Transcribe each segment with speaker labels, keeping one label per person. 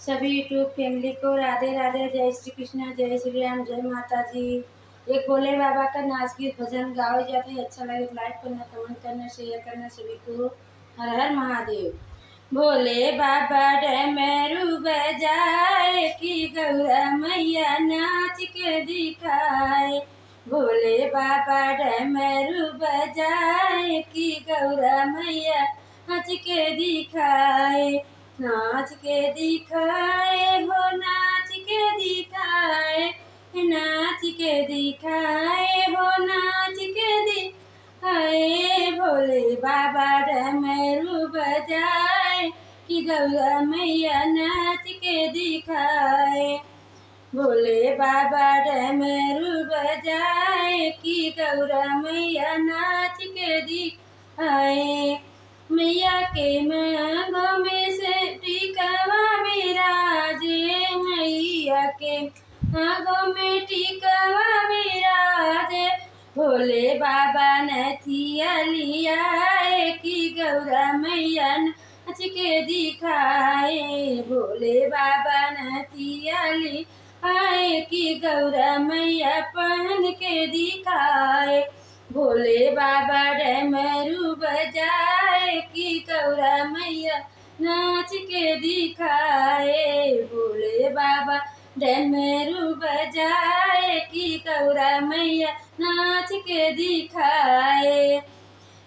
Speaker 1: सभी YouTube family को राधे राधे, जय श्री कृष्ण, जय श्री राम, जय माता जी। एक भोले बाबा का नाच गीत भजन गाओ जाते हैं। अच्छा लगे तो लाइक करना, कमेंट करना, शेयर करना सभी को। हर हर महादेव। भोले बाबा डमरू बजाए कि गौरा मैया नाच के दिखाए। भोले बाबा डमरू बजाए कि गौरा मैया नाच के दिखाए। नाच के दिखाए हो, नाच के दिखाए, नाच के दिखाए हो, नाच के दिखाए। भोले बाबा डमरू बजाए कि गौरा मैया नाच के दिखाए। भोले बाबा डमरू बजाए कि गौरा मैया नाच के दिखाए। मैया के मांगों में से टिकवा विराजे, मैया के मांगों में टिकवा विराजे। भोले बाबा नथिया लियाए कि गौरा मैया नाच के दिखाए। भोले बाबा नथिया लियाए कि गौरा मैया पहन के दिखाए। भोले बाबा डमरू बजाए कि गौरा मैया नाच के दिखाए। भोले बाबा डमरू बजाए कि गौरा मैया नाच के दिखाए।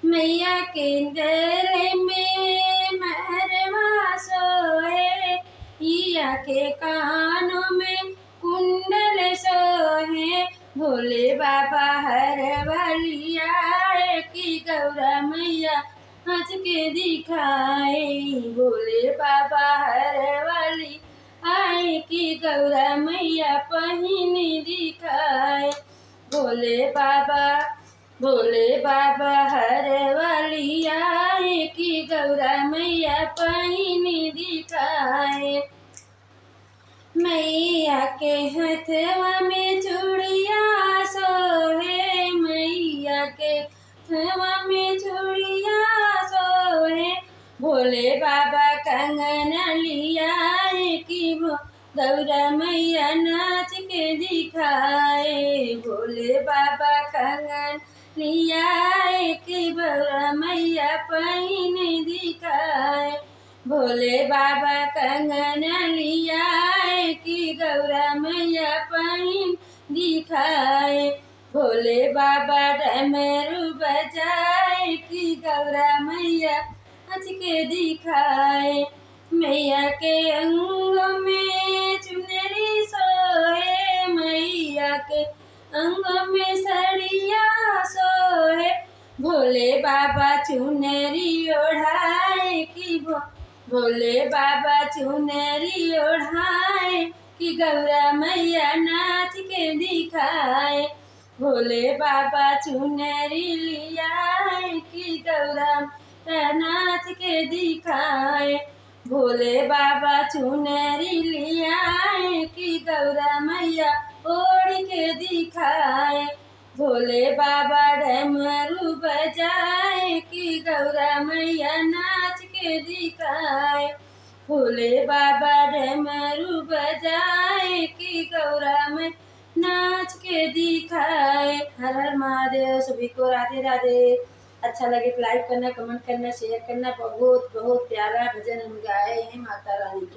Speaker 1: मैया के गले में महरवा सोहे, मैया के कानों में कुंडल सोहे। भोले बाबा हर बलियाए कि गौरा मैया नाच के दिखाए। भोले बाबा हर वाली आए कि गौरा मैया पहिने दिखाए। भोले बाबा हर वाली आए कि गौरा मैया पहिने दिखाए। मैया के हथवा में चूड़िया सोहे, मैया के हथवा में चूड़िया सोहे। भोले बाबा कंगन लियाए कि गौरा मैया नाच के दिखाए। भोले बाबा कंगन लियाए कि गौरा मैया पहिने दिखाए। भोले बाबा कंगन लियाए कि गौरा मैया पहिन दिखाए। भोले बाबा डमरू बजाए कि गौरा मैया नाच के दिखाए। मैया के अंगों में चुनरी सोहे, मैया के अंगों में सड़िया सोहे। भोले बाबा चुनरी ओढ़ाए कि भोले बाबा चुनरी ओढ़ाए कि गौरा मैया नाच के दिखाए। भोले बाबा चुनरी लियाए कि गौरा नाच के दिखाए। भोले बाबा चुनरी लियाए कि गौरा मैया ओढ़ के दिखाए। भोले बाबा डमरू बजाए कि गौरा मैया नाच के दिखाए। भोले बाबा डमरू बजाए कि गौरा मैया नाच के दिखाए। हर हर महादेव। सभी को राधे राधे। अच्छा लगे तो लाइक करना, कमेंट करना, शेयर करना। बहुत बहुत प्यारा भजन हम गाए हैं माता रानी का।